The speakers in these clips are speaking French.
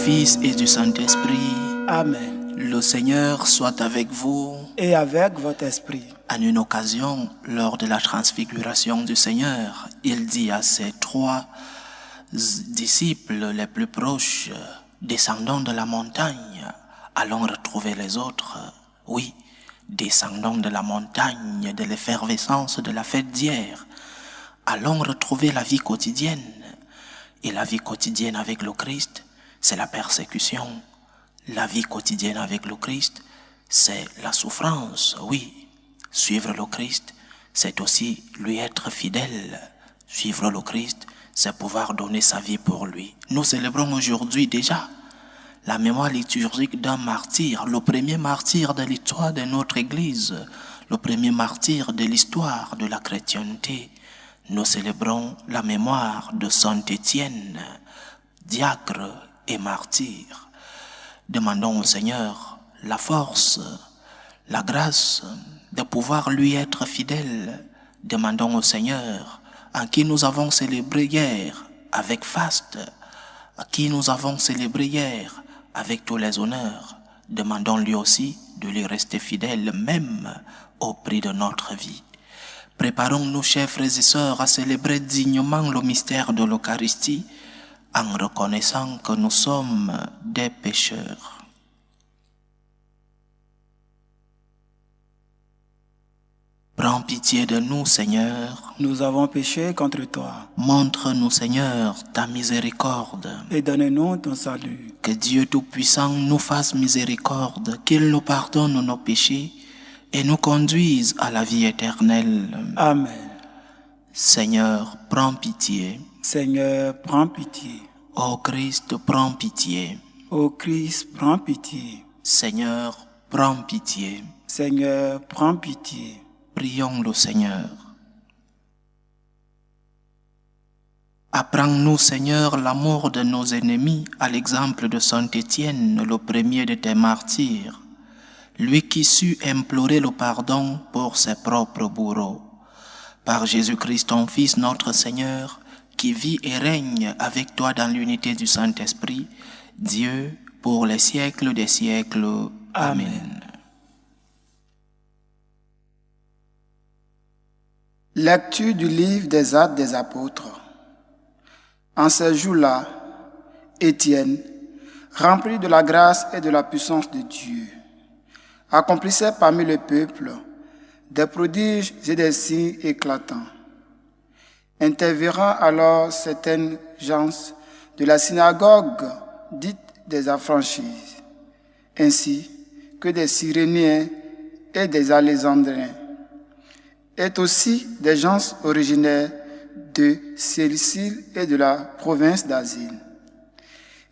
Fils et du Saint-Esprit. Amen. Le Seigneur soit avec vous. Et avec votre esprit. En une occasion, lors de la transfiguration du Seigneur, il dit à ses 3 disciples les plus proches, descendons de la montagne, allons retrouver les autres. Oui, descendons de la montagne de l'effervescence de la fête d'hier. Allons retrouver la vie quotidienne. Et la vie quotidienne avec le Christ, c'est la persécution. La vie quotidienne avec le Christ, c'est la souffrance. Oui, suivre le Christ, c'est aussi lui être fidèle. Suivre le Christ, c'est pouvoir donner sa vie pour lui. Nous célébrons aujourd'hui déjà la mémoire liturgique d'un martyr, le premier martyr de l'histoire de notre Église, le premier martyr de l'histoire de la chrétienté. Nous célébrons la mémoire de Saint Étienne, diacre et martyr. Demandons au Seigneur la force, la grâce de pouvoir lui être fidèle. Demandons au Seigneur, à qui nous avons célébré hier avec faste, à qui nous avons célébré hier avec tous les honneurs. Demandons lui aussi de lui rester fidèle même au prix de notre vie. Préparons-nous, chers frères et sœurs, à célébrer dignement le mystère de l'Eucharistie en reconnaissant que nous sommes des pécheurs. Prends pitié de nous, Seigneur. Nous avons péché contre toi. Montre-nous, Seigneur, ta miséricorde. Et donne-nous ton salut. Que Dieu Tout-Puissant nous fasse miséricorde, qu'il nous pardonne nos péchés et nous conduise à la vie éternelle. Amen. Seigneur, prends pitié. Seigneur, prends pitié. Ô Christ, prends pitié. Ô Christ, prends pitié. Seigneur, prends pitié. Seigneur, prends pitié. Prions le Seigneur. Apprends-nous, Seigneur, l'amour de nos ennemis à l'exemple de Saint Étienne, le premier de tes martyrs, lui qui sut implorer le pardon pour ses propres bourreaux. Par Jésus-Christ, ton Fils, notre Seigneur, qui vit et règne avec toi dans l'unité du Saint-Esprit, Dieu, pour les siècles des siècles. Amen. Lecture du livre des Actes des Apôtres. En ces jours-là, Étienne, rempli de la grâce et de la puissance de Dieu, accomplissait parmi le peuple des prodiges et des signes éclatants. Interverrant alors certaines gens de la synagogue dite des Affranchis, ainsi que des Cyréniens et des Alexandriens, et aussi des gens originaires de Cilicie et de la province d'Asie.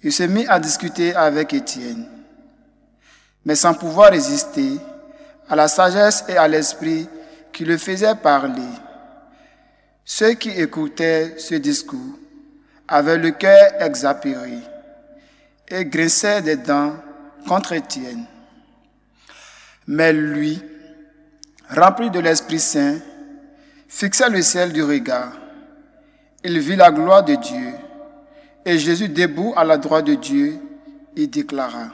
Il se mit à discuter avec Étienne, mais sans pouvoir résister à la sagesse et à l'esprit qui le faisaient parler. Ceux qui écoutaient ce discours avaient le cœur exaspéré et grinçaient des dents contre Étienne. Mais lui, rempli de l'Esprit Saint, fixa le ciel du regard. Il vit la gloire de Dieu, et Jésus debout à la droite de Dieu, il déclara: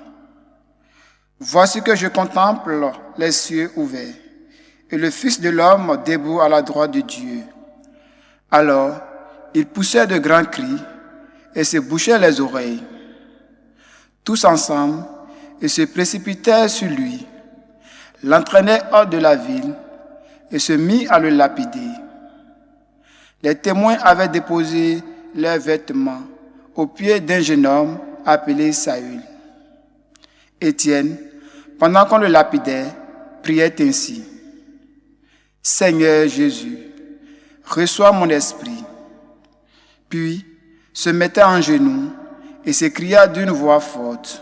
Voici que je contemple les cieux ouverts, et le Fils de l'homme debout à la droite de Dieu. Alors, ils poussèrent de grands cris, et se bouchaient les oreilles. Tous ensemble, ils se précipitèrent sur lui, l'entraînèrent hors de la ville et se mit à le lapider. Les témoins avaient déposé leurs vêtements aux pieds d'un jeune homme appelé Saül. Étienne, pendant qu'on le lapidait, priait ainsi: Seigneur Jésus, reçois mon esprit. Puis se mettait en genoux et s'écria d'une voix forte: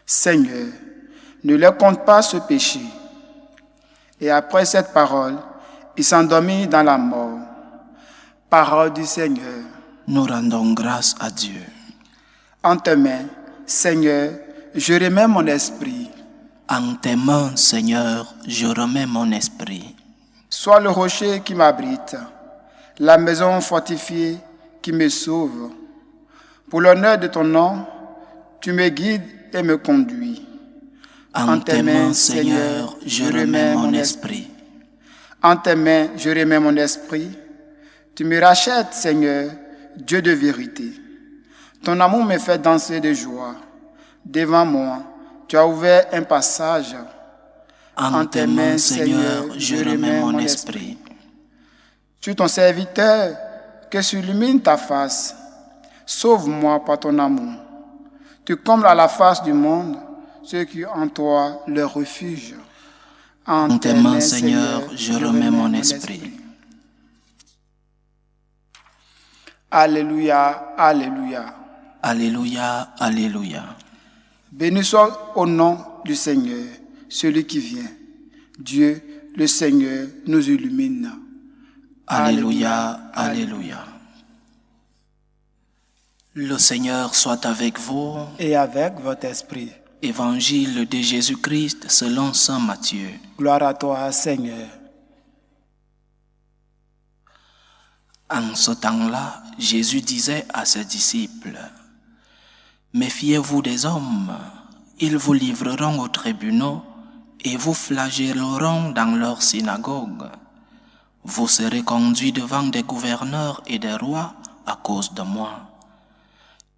Seigneur, ne leur compte pas ce péché. Et après cette parole, il s'endormit dans la mort. Parole du Seigneur. Nous rendons grâce à Dieu. En tes mains, Seigneur, je remets mon esprit. En tes mains, Seigneur, je remets mon esprit. Sois le rocher qui m'abrite, la maison fortifiée qui me sauve. Pour l'honneur de ton nom, Tu me guides et me conduis. En tes mains, Seigneur, je remets mon esprit. En tes mains, je remets mon esprit. Tu me rachètes, Seigneur, Dieu de vérité. Ton amour me fait danser de joie. Devant moi, tu as ouvert un passage. En tes mains, Seigneur, je remets mon esprit. Je suis ton serviteur, que s'illumine ta face. Sauve-moi par ton amour. Tu combles à la face du monde ceux qui en toi leur refuge. En tes mains, Seigneur, je remets mon esprit. Alléluia, alléluia. Alléluia, alléluia. Béni soit au nom du Seigneur, celui qui vient. Dieu, le Seigneur, nous illumine. Alléluia, alléluia. Le Seigneur soit avec vous. Et avec votre esprit. Évangile de Jésus-Christ selon saint Matthieu. Gloire à toi, Seigneur. En ce temps-là, Jésus disait à ses disciples, « Méfiez-vous des hommes, ils vous livreront aux tribunaux et vous flagelleront dans leurs synagogues. Vous serez conduits devant des gouverneurs et des rois à cause de moi.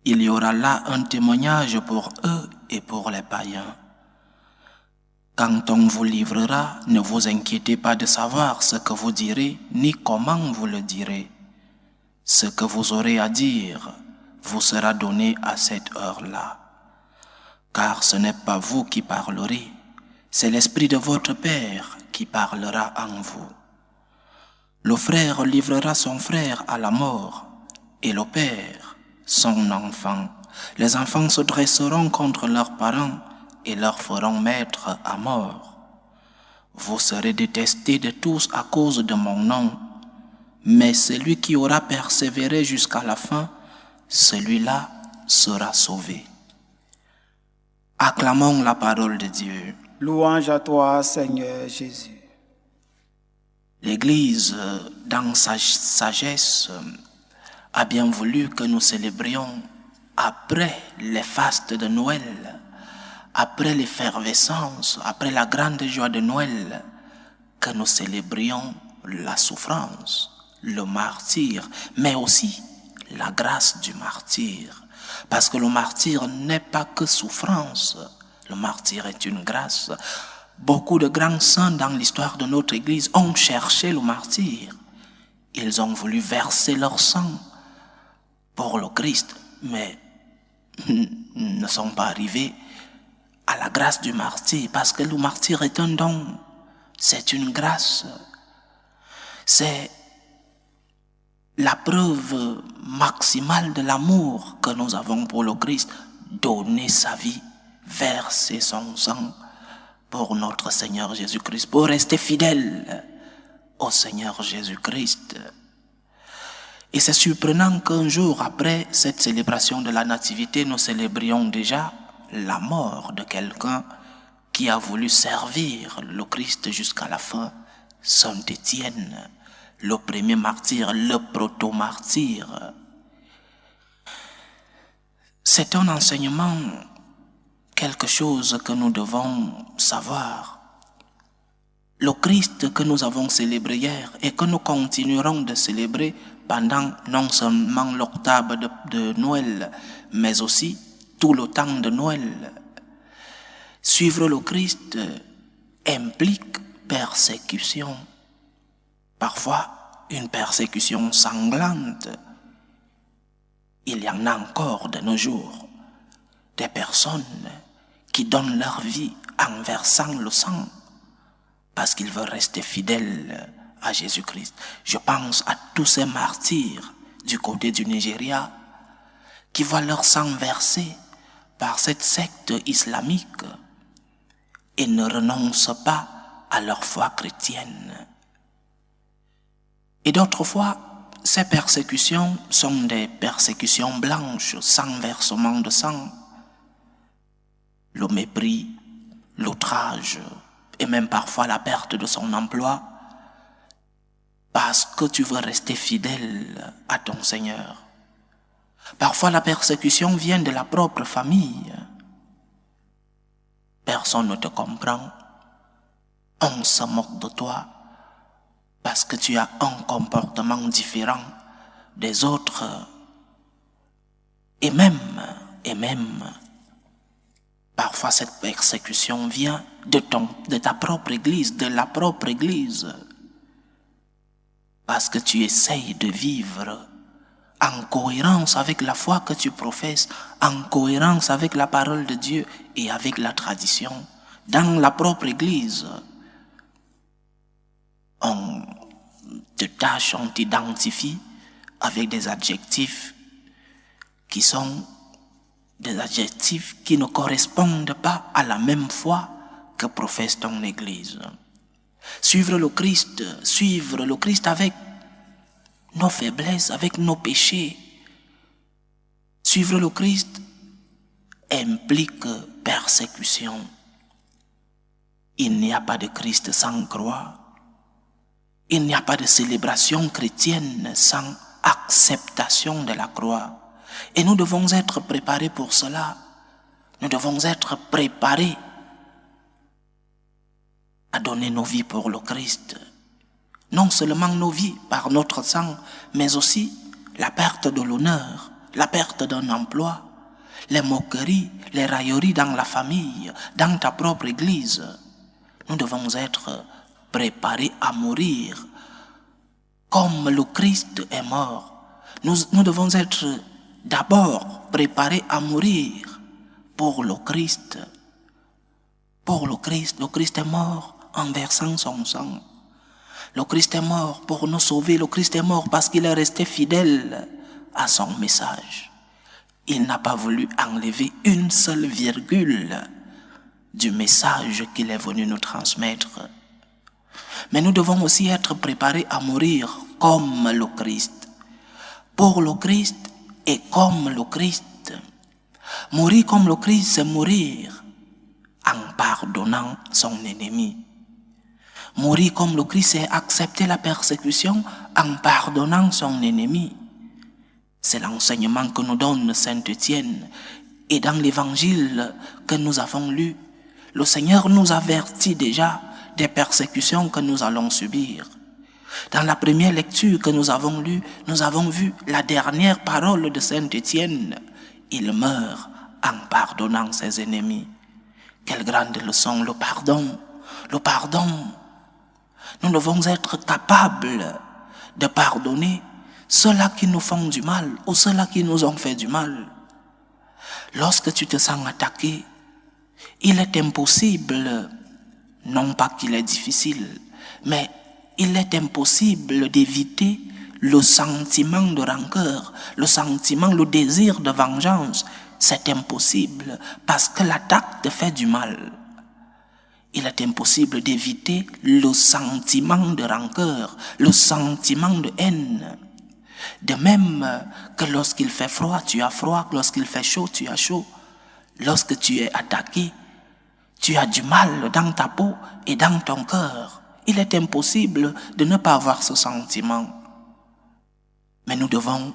Il y aura là un témoignage pour eux et pour les païens. Quand on vous livrera, ne vous inquiétez pas de savoir ce que vous direz, ni comment vous le direz. Ce que vous aurez à dire vous sera donné à cette heure-là. Car ce n'est pas vous qui parlerez, c'est l'Esprit de votre Père qui parlera en vous. Le frère livrera son frère à la mort, et le père son enfant. Les enfants se dresseront contre leurs parents et leur feront mettre à mort. Vous serez détestés de tous à cause de mon nom, mais celui qui aura persévéré jusqu'à la fin, celui-là sera sauvé. » Acclamons la parole de Dieu. Louange à toi, Seigneur Jésus. L'Église, dans sa sagesse, a bien voulu que nous célébrions après les fastes de Noël, après l'effervescence, après la grande joie de Noël, que nous célébrions la souffrance, le martyre, mais aussi la grâce du martyre. Parce que le martyre n'est pas que souffrance, le martyre est une grâce. Beaucoup de grands saints dans l'histoire de notre Église ont cherché le martyre. Ils ont voulu verser leur sang pour le Christ, mais ne sont pas arrivés à la grâce du martyr, parce que le martyr est un don, c'est une grâce, c'est la preuve maximale de l'amour que nous avons pour le Christ, donner sa vie, verser son sang pour notre Seigneur Jésus-Christ, pour rester fidèle au Seigneur Jésus-Christ. Et c'est surprenant qu'un jour après cette célébration de la Nativité, nous célébrions déjà la mort de quelqu'un qui a voulu servir le Christ jusqu'à la fin, Saint Étienne, le premier martyr, le proto-martyr. C'est un enseignement, quelque chose que nous devons savoir. Le Christ que nous avons célébré hier et que nous continuerons de célébrer pendant non seulement l'octave de Noël, mais aussi tout le temps de Noël. Suivre le Christ implique persécution, parfois une persécution sanglante. Il y en a encore de nos jours des personnes qui donnent leur vie en versant le sang parce qu'ils veulent rester fidèles à Jésus-Christ. Je pense à tous ces martyrs du côté du Nigeria qui voient leur sang versé par cette secte islamique et ne renoncent pas à leur foi chrétienne. Et d'autres fois, ces persécutions sont des persécutions blanches, sans versement de sang. Le mépris, l'outrage et même parfois la perte de son emploi parce que tu veux rester fidèle à ton Seigneur. Parfois la persécution vient de la propre famille. Personne ne te comprend. On se moque de toi parce que tu as un comportement différent des autres. Et même, parfois cette persécution vient de ta propre église, de la propre église. Parce que tu essayes de vivre en cohérence avec la foi que tu professes, en cohérence avec la parole de Dieu et avec la tradition. Dans la propre église, on te tâche, on t'identifie avec des adjectifs qui sont des adjectifs qui ne correspondent pas à la même foi que professe ton église. Suivre le Christ avec nos faiblesses, avec nos péchés. Suivre le Christ implique persécution. Il n'y a pas de Christ sans croix. Il n'y a pas de célébration chrétienne sans acceptation de la croix. Et nous devons être préparés pour cela. Nous devons être préparés à donner nos vies pour le Christ. Non seulement nos vies par notre sang, mais aussi la perte de l'honneur, la perte d'un emploi, les moqueries, les railleries dans la famille, dans ta propre église. Nous devons être préparés à mourir comme le Christ est mort. Nous devons être d'abord préparés à mourir pour le Christ. Pour le Christ est mort en versant son sang. Le Christ est mort pour nous sauver. Le Christ est mort parce qu'il est resté fidèle à son message. Il n'a pas voulu enlever une seule virgule du message qu'il est venu nous transmettre. Mais nous devons aussi être préparés à mourir comme le Christ. Pour le Christ et comme le Christ. Mourir comme le Christ, c'est mourir en pardonnant son ennemi. Mourir comme le Christ, c'est accepter la persécution en pardonnant son ennemi. C'est l'enseignement que nous donne Saint Étienne. Et dans l'évangile que nous avons lu, le Seigneur nous avertit déjà des persécutions que nous allons subir. Dans la première lecture que nous avons lue, nous avons vu la dernière parole de Saint Étienne. Il meurt en pardonnant ses ennemis. Quelle grande leçon, le pardon. Le pardon. Nous devons être capables de pardonner ceux-là qui nous font du mal ou ceux-là qui nous ont fait du mal. Lorsque tu te sens attaqué, il est impossible, non pas qu'il est difficile, mais il est impossible d'éviter le sentiment de rancœur, le sentiment, le désir de vengeance. C'est impossible parce que l'attaque te fait du mal. Il est impossible d'éviter le sentiment de rancœur, le sentiment de haine. De même que lorsqu'il fait froid, tu as froid, lorsqu'il fait chaud, tu as chaud. Lorsque tu es attaqué, tu as du mal dans ta peau et dans ton cœur. Il est impossible de ne pas avoir ce sentiment. Mais nous devons,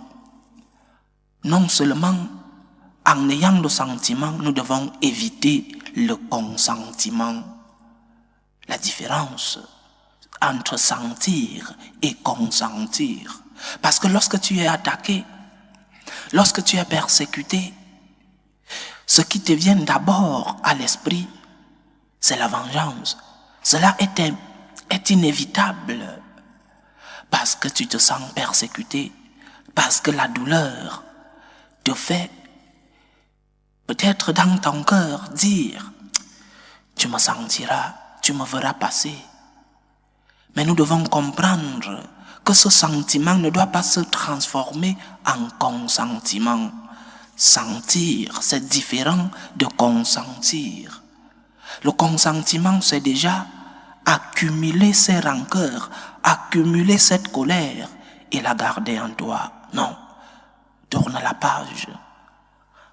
non seulement en ayant le sentiment, nous devons éviter le consentiment. La différence entre sentir et consentir. Parce que lorsque tu es attaqué, lorsque tu es persécuté, ce qui te vient d'abord à l'esprit, c'est la vengeance. Cela est inévitable parce que tu te sens persécuté, parce que la douleur te fait peut-être dans ton cœur dire « tu me sentiras, tu me verras passer ». Mais nous devons comprendre que ce sentiment ne doit pas se transformer en consentiment. Sentir, c'est différent de consentir. Le consentiment, c'est déjà accumuler ces rancœurs, accumuler cette colère et la garder en toi. Non, tourne la page.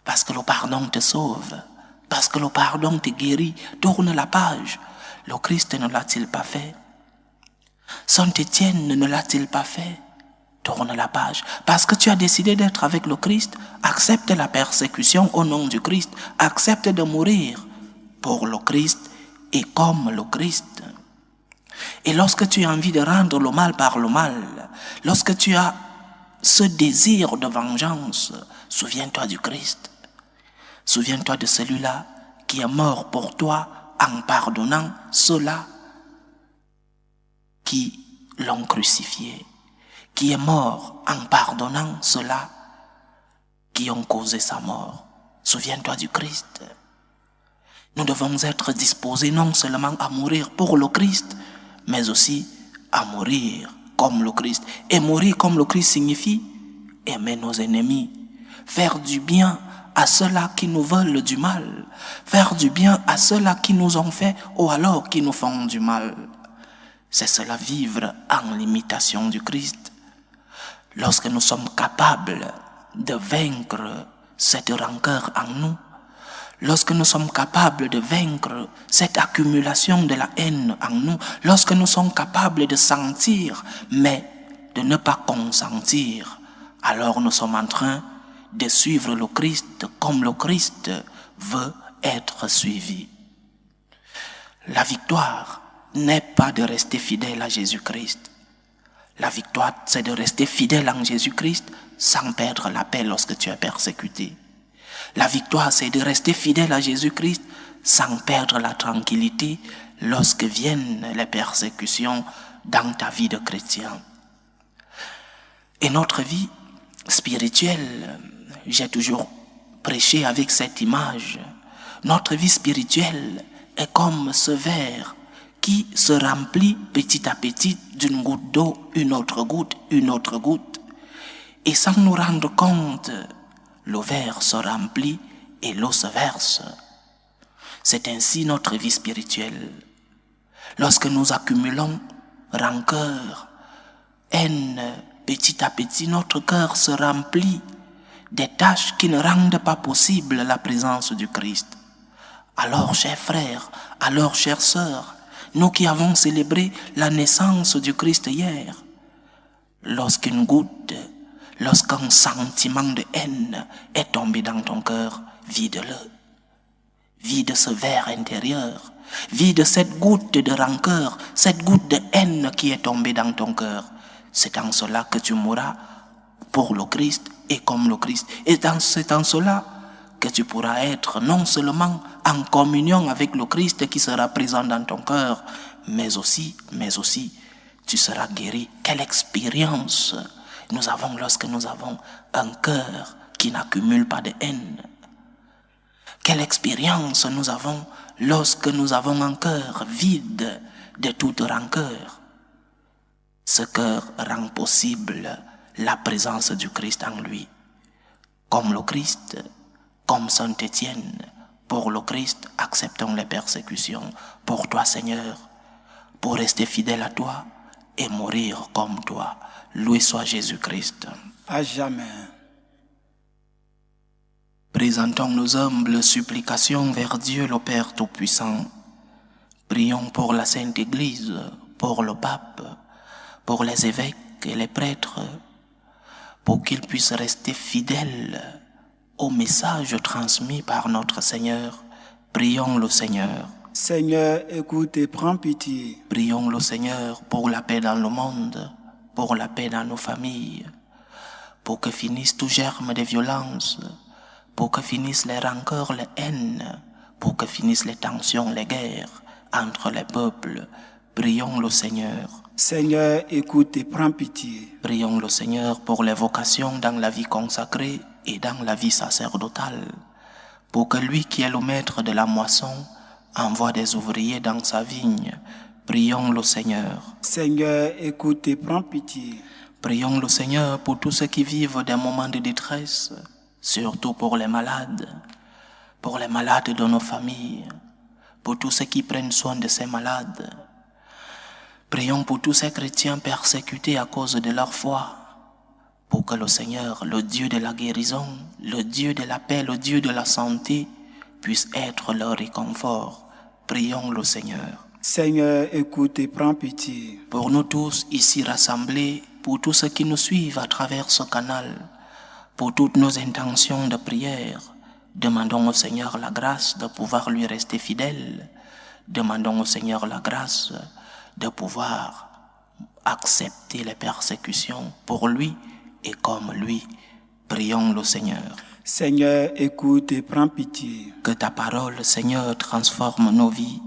Parce que le pardon te sauve, parce que le pardon te guérit, tourne la page. Le Christ ne l'a-t-il pas fait? Saint Étienne ne l'a-t-il pas fait? Tourne la page. Parce que tu as décidé d'être avec le Christ, accepte la persécution au nom du Christ. Accepte de mourir pour le Christ et comme le Christ. Et lorsque tu as envie de rendre le mal par le mal, lorsque tu as ce désir de vengeance, souviens-toi du Christ. Souviens-toi de celui-là qui est mort pour toi en pardonnant ceux-là qui l'ont crucifié, qui est mort en pardonnant ceux-là qui ont causé sa mort. Souviens-toi du Christ. Nous devons être disposés non seulement à mourir pour le Christ, mais aussi à mourir comme le Christ. Et mourir comme le Christ signifie aimer nos ennemis, faire du bien à ceux-là qui nous veulent du mal, faire du bien à ceux-là qui nous ont fait ou alors qui nous font du mal. C'est cela, vivre en l'imitation du Christ. Lorsque nous sommes capables de vaincre cette rancœur en nous, lorsque nous sommes capables de vaincre cette accumulation de la haine en nous, lorsque nous sommes capables de sentir, mais de ne pas consentir, alors nous sommes en train de suivre le Christ comme le Christ veut être suivi. La victoire n'est pas de rester fidèle à Jésus-Christ. La victoire, c'est de rester fidèle en Jésus-Christ sans perdre la paix lorsque tu es persécuté. La victoire, c'est de rester fidèle à Jésus-Christ sans perdre la tranquillité lorsque viennent les persécutions dans ta vie de chrétien. Et notre vie spirituelle, j'ai toujours prêché avec cette image. Notre vie spirituelle est comme ce verre qui se remplit petit à petit d'une goutte d'eau, une autre goutte. Et sans nous rendre compte, le verre se remplit et l'eau se verse. C'est ainsi notre vie spirituelle. Lorsque nous accumulons rancœur, haine, petit à petit, notre cœur se remplit des tâches qui ne rendent pas possible la présence du Christ. Alors, chers frères, alors, chères sœurs, nous qui avons célébré la naissance du Christ hier, lorsqu'une goutte, lorsqu'un sentiment de haine est tombé dans ton cœur, vide-le. Vide ce verre intérieur. Vide cette goutte de rancœur, cette goutte de haine qui est tombée dans ton cœur. C'est en cela que tu mourras pour le Christ et comme le Christ. Et c'est en cela que tu pourras être non seulement en communion avec le Christ qui sera présent dans ton cœur, mais aussi, tu seras guéri. Quelle expérience nous avons lorsque nous avons un cœur qui n'accumule pas de haine. Quelle expérience nous avons lorsque nous avons un cœur vide de toute rancœur. Ce cœur rend possible la présence du Christ en lui. Comme le Christ, comme Saint Étienne, pour le Christ, acceptons les persécutions. Pour toi, Seigneur, pour rester fidèle à toi et mourir comme toi. Loué soit Jésus-Christ. À jamais. Présentons nos humbles supplications vers Dieu le Père Tout-Puissant. Prions pour la Sainte Église, pour le pape, pour les évêques et les prêtres, pour qu'ils puissent rester fidèles au message transmis par notre Seigneur. Prions le Seigneur. Seigneur, écoute et prends pitié. Prions le Seigneur pour la paix dans le monde, pour la paix dans nos familles, pour que finisse tout germe de violence, pour que finissent les rancœurs, les haines, pour que finissent les tensions, les guerres entre les peuples. Prions le Seigneur. Seigneur, écoute et prends pitié. Prions le Seigneur pour les vocations dans la vie consacrée et dans la vie sacerdotale, pour que lui qui est le maître de la moisson envoie des ouvriers dans sa vigne. Prions le Seigneur. Seigneur, écoute et prends pitié. Prions le Seigneur pour tous ceux qui vivent des moments de détresse, surtout pour les malades de nos familles, pour tous ceux qui prennent soin de ces malades. Prions pour tous ces chrétiens persécutés à cause de leur foi, pour que le Seigneur, le Dieu de la guérison, le Dieu de la paix, le Dieu de la santé, puisse être leur réconfort. Prions le Seigneur. Seigneur, écoute et prends pitié. Pour nous tous ici rassemblés, pour tous ceux qui nous suivent à travers ce canal, pour toutes nos intentions de prière. Demandons au Seigneur la grâce de pouvoir lui rester fidèle. Demandons au Seigneur la grâce de pouvoir accepter les persécutions pour lui et comme lui. Prions le Seigneur. Seigneur, écoute et prends pitié. Que ta parole, Seigneur, transforme nos vies.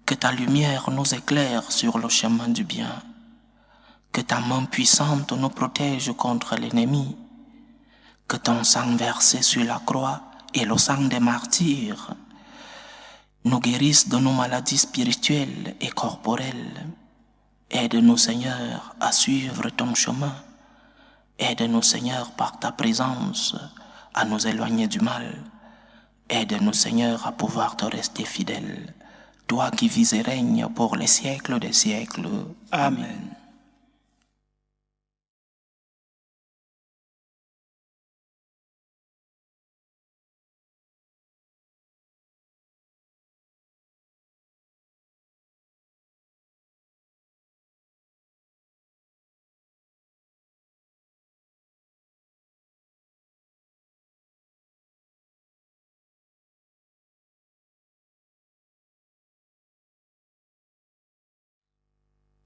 Que ta lumière nous éclaire sur le chemin du bien. Que ta main puissante nous protège contre l'ennemi. Que ton sang versé sur la croix et le sang des martyrs nous guérissent de nos maladies spirituelles et corporelles. Aide-nous, Seigneur, à suivre ton chemin. Aide-nous, Seigneur, par ta présence, à nous éloigner du mal. Aide-nous, Seigneur, à pouvoir te rester fidèle. Toi qui vis et règnes pour les siècles des siècles. Amen.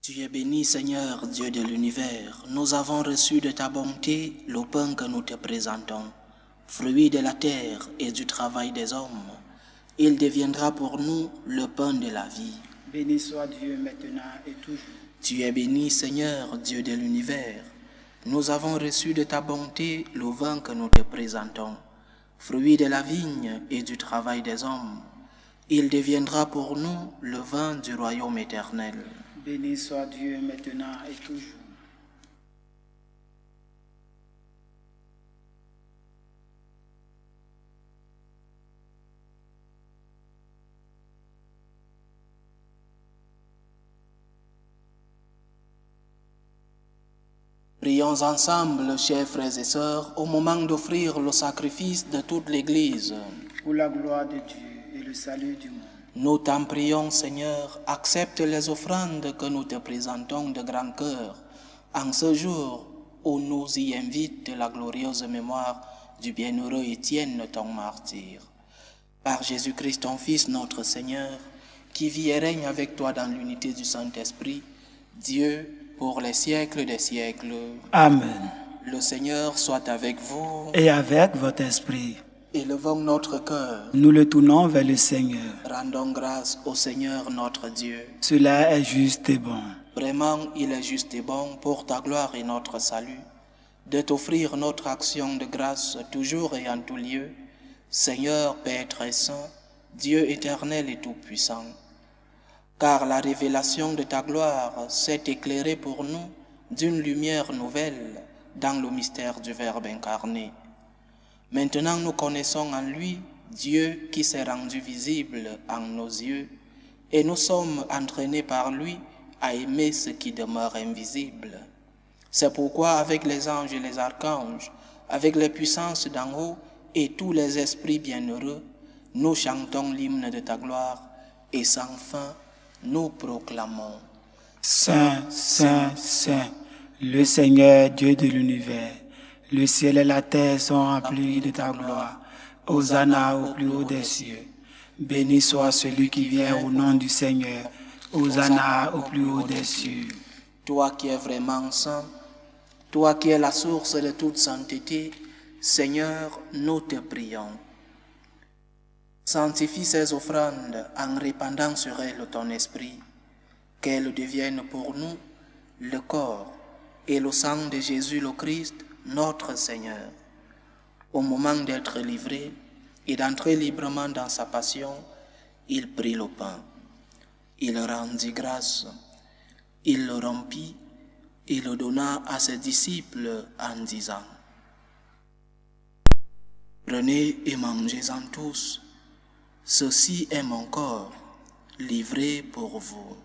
Tu es béni, Seigneur, Dieu de l'univers. Nous avons reçu de ta bonté le pain que nous te présentons, fruit de la terre et du travail des hommes. Il deviendra pour nous le pain de la vie. Béni soit Dieu maintenant et toujours. Tu es béni, Seigneur, Dieu de l'univers. Nous avons reçu de ta bonté le vin que nous te présentons, fruit de la vigne et du travail des hommes. Il deviendra pour nous le vin du royaume éternel. Béni soit Dieu maintenant et toujours. Prions ensemble, chers frères et sœurs, au moment d'offrir le sacrifice de toute l'Église. Pour la gloire de Dieu et le salut du monde. Nous t'en prions, Seigneur, accepte les offrandes que nous te présentons de grand cœur, en ce jour où nous y invite la glorieuse mémoire du bienheureux Étienne, ton martyr. Par Jésus-Christ, ton Fils, notre Seigneur, qui vit et règne avec toi dans l'unité du Saint-Esprit, Dieu, pour les siècles des siècles. Amen. Le Seigneur soit avec vous. Et avec votre esprit. Élevons notre cœur. Nous le tournons vers le Seigneur. Rendons grâce au Seigneur notre Dieu. Cela est juste et bon. Vraiment, il est juste et bon pour ta gloire et notre salut, de t'offrir notre action de grâce toujours et en tout lieu, Seigneur, Père très saint, Dieu éternel et tout-puissant. Car la révélation de ta gloire s'est éclairée pour nous d'une lumière nouvelle dans le mystère du Verbe incarné. Maintenant nous connaissons en lui Dieu qui s'est rendu visible en nos yeux, et nous sommes entraînés par lui à aimer ce qui demeure invisible. C'est pourquoi avec les anges et les archanges, avec les puissances d'en haut et tous les esprits bienheureux, nous chantons l'hymne de ta gloire et sans fin nous proclamons. Saint, Saint, Saint, le Seigneur Dieu de l'univers, le ciel et la terre sont remplis de ta gloire. Hosanna au plus haut des cieux. Béni soit celui qui vient au nom du Seigneur. Hosanna au plus haut des cieux. Toi qui es vraiment saint, toi qui es la source de toute sainteté, Seigneur, nous te prions. Sanctifie ces offrandes en répandant sur elles ton esprit, qu'elles deviennent pour nous le corps et le sang de Jésus le Christ, notre Seigneur. Au moment d'être livré et d'entrer librement dans sa passion, il prit le pain. Il rendit grâce, il le rompit et le donna à ses disciples en disant : Prenez et mangez-en tous, ceci est mon corps, livré pour vous.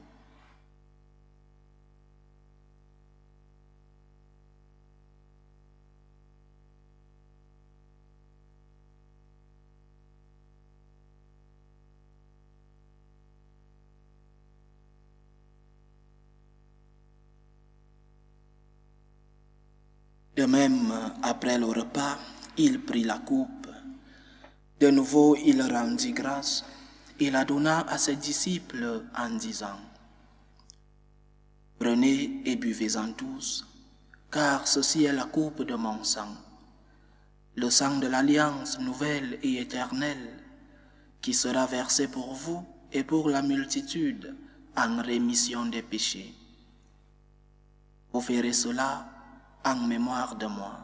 De même, après le repas, il prit la coupe. De nouveau, il rendit grâce. Il la donna à ses disciples en disant: « Prenez et buvez-en tous, car ceci est la coupe de mon sang, le sang de l'alliance nouvelle et éternelle, qui sera versé pour vous et pour la multitude en rémission des péchés. Vous ferez cela en mémoire de moi. »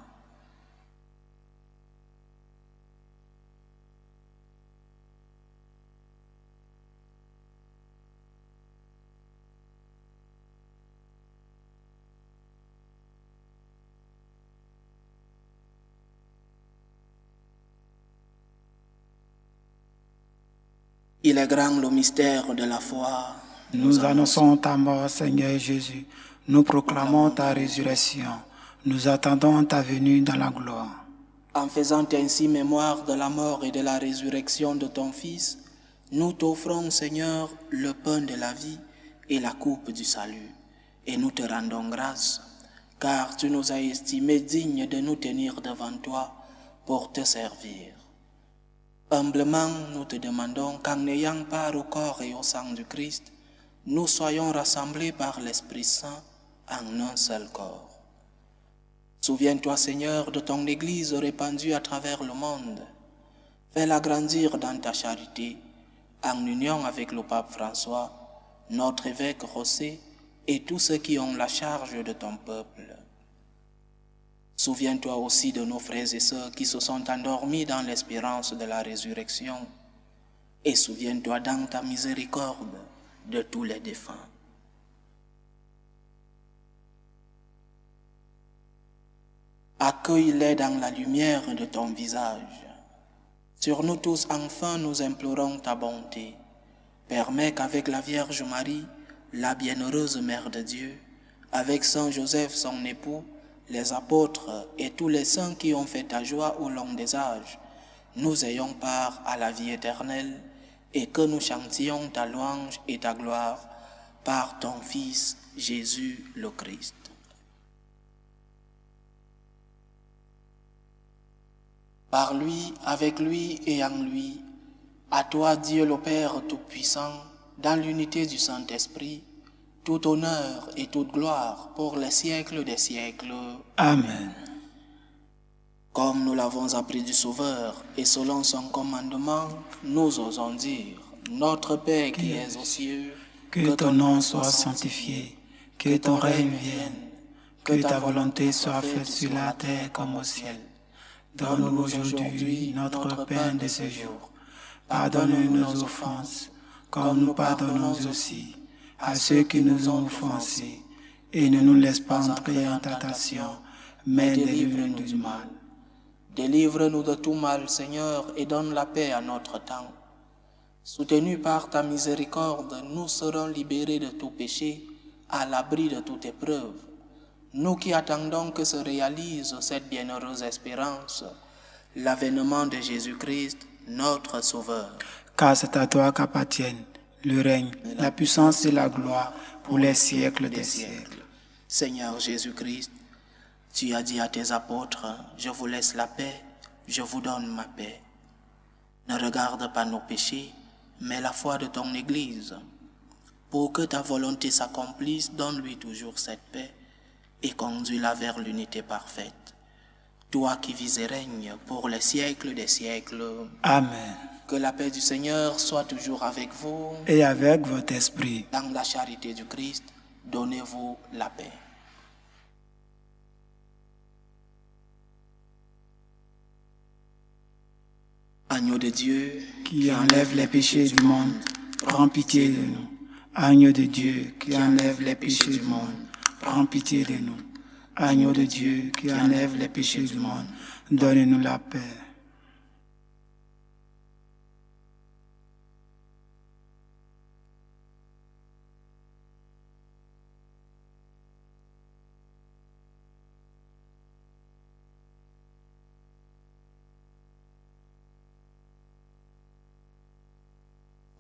Il est grand le mystère de la foi. Nous annonçons ta mort, Seigneur Jésus. Nous proclamons ta résurrection. Nous attendons ta venue dans la gloire. En faisant ainsi mémoire de la mort et de la résurrection de ton Fils, nous t'offrons, Seigneur, le pain de la vie et la coupe du salut. Et nous te rendons grâce, car tu nous as estimés dignes de nous tenir devant toi pour te servir. Humblement, nous te demandons qu'en ayant part au corps et au sang du Christ, nous soyons rassemblés par l'Esprit Saint en un seul corps. Souviens-toi, Seigneur, de ton Église répandue à travers le monde. Fais-la grandir dans ta charité, en union avec le pape François, notre évêque José et tous ceux qui ont la charge de ton peuple. Souviens-toi aussi de nos frères et sœurs qui se sont endormis dans l'espérance de la résurrection, et souviens-toi dans ta miséricorde de tous les défunts. Accueille-les dans la lumière de ton visage. Sur nous tous, enfin, nous implorons ta bonté. Permets qu'avec la Vierge Marie, la bienheureuse Mère de Dieu, avec Saint Joseph, son époux, les apôtres et tous les saints qui ont fait ta joie au long des âges, nous ayons part à la vie éternelle et que nous chantions ta louange et ta gloire par ton Fils Jésus le Christ. Par lui, avec lui et en lui, à toi Dieu le Père Tout-Puissant, dans l'unité du Saint-Esprit, tout honneur et toute gloire pour les siècles des siècles. Amen. Comme nous l'avons appris du Sauveur et selon son commandement, nous osons dire: Notre Père qui es aux cieux, que ton nom soit sanctifié, que ton règne vienne, que ta volonté soit faite sur la terre comme au ciel. Donne-nous aujourd'hui notre pain de ce jour. Pardonne-nous nos offenses, comme nous pardonnons aussi à ceux qui nous ont offensés. Et ne nous laisse pas entrer en tentation, mais délivre-nous du mal. Délivre-nous de tout mal, Seigneur, et donne la paix à notre temps. Soutenus par ta miséricorde, nous serons libérés de tout péché, à l'abri de toute épreuve. Nous qui attendons que se réalise cette bienheureuse espérance, l'avènement de Jésus-Christ, notre Sauveur. Car c'est à toi qu'appartiennent le règne, la puissance et la gloire pour les siècles des siècles. Seigneur Jésus-Christ, tu as dit à tes apôtres: je vous laisse la paix, je vous donne ma paix. Ne regarde pas nos péchés, mais la foi de ton Église. Pour que ta volonté s'accomplisse, donne-lui toujours cette paix et conduis-la vers l'unité parfaite. Toi qui vis et règnes pour les siècles des siècles. Amen. Que la paix du Seigneur soit toujours avec vous. Et avec votre esprit. Dans la charité du Christ, donnez-vous la paix. Agneau de Dieu, qui enlève les péchés du monde, prends pitié de nous. Agneau de Dieu, qui enlève les péchés du monde, prends pitié de nous. Agneau de Dieu, qui enlève les péchés du monde, donne-nous la paix.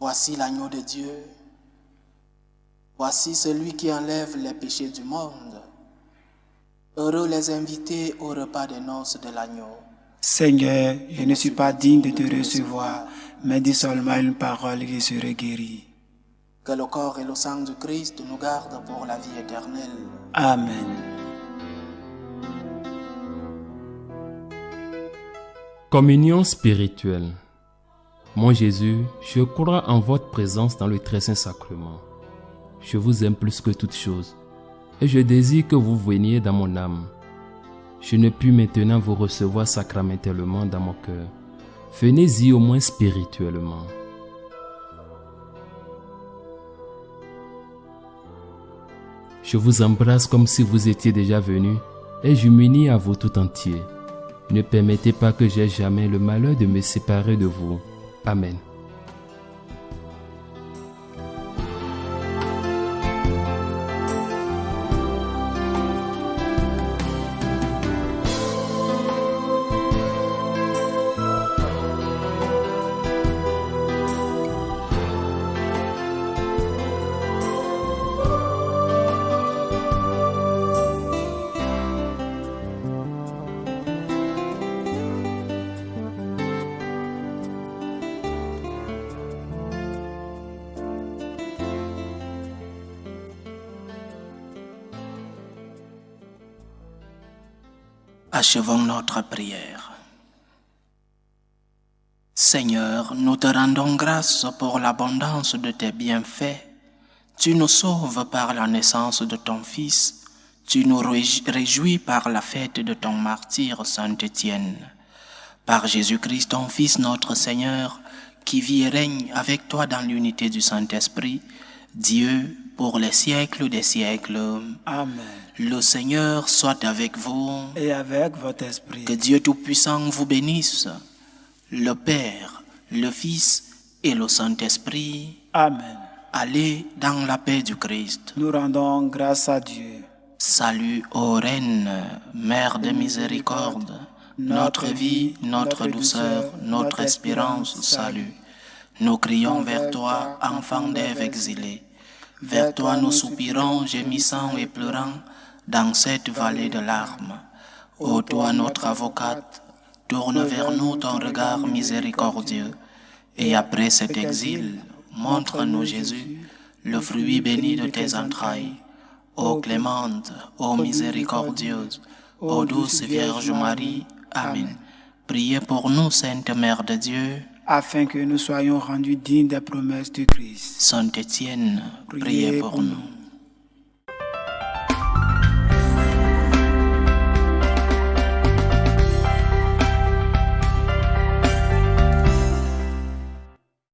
Voici l'agneau de Dieu. Voici celui qui enlève les péchés du monde. Heureux les invités au repas des noces de l'agneau. Seigneur, je ne suis pas digne de te recevoir, mais dis seulement une parole et je serai guéri. Que le corps et le sang du Christ nous gardent pour la vie éternelle. Amen. Communion spirituelle. Mon Jésus, je crois en votre présence dans le très saint sacrement. Je vous aime plus que toute chose et je désire que vous veniez dans mon âme. Je ne puis maintenant vous recevoir sacramentellement dans mon cœur. Venez-y au moins spirituellement. Je vous embrasse comme si vous étiez déjà venu et je m'unis à vous tout entier. Ne permettez pas que j'aie jamais le malheur de me séparer de vous. Amen. Achevons notre prière. Seigneur, nous te rendons grâce pour l'abondance de tes bienfaits. Tu nous sauves par la naissance de ton Fils. Tu nous réjouis par la fête de ton martyr Saint Étienne. Par Jésus-Christ, ton Fils, notre Seigneur, qui vit et règne avec toi dans l'unité du Saint-Esprit, Dieu, pour les siècles des siècles. Amen. Le Seigneur soit avec vous. Et avec votre esprit. Que Dieu Tout-Puissant vous bénisse, le Père, le Fils et le Saint-Esprit. Amen. Allez dans la paix du Christ. Nous rendons grâce à Dieu. Salut, ô Reine, Mère de miséricorde, notre vie, notre douceur, notre espérance, salut. Nous crions vers toi, enfants d'Ève exilés. Vers toi nous soupirons, gémissant et pleurant, dans cette vallée de larmes. Ô toi notre avocate, tourne vers nous ton regard miséricordieux, et après cet exil, montre-nous Jésus, le fruit béni de tes entrailles. Ô clémente, ô miséricordieuse, ô douce Vierge Marie, Amen. Priez pour nous, Sainte Mère de Dieu, afin que nous soyons rendus dignes des promesses du Christ. Saint Étienne, priez pour nous.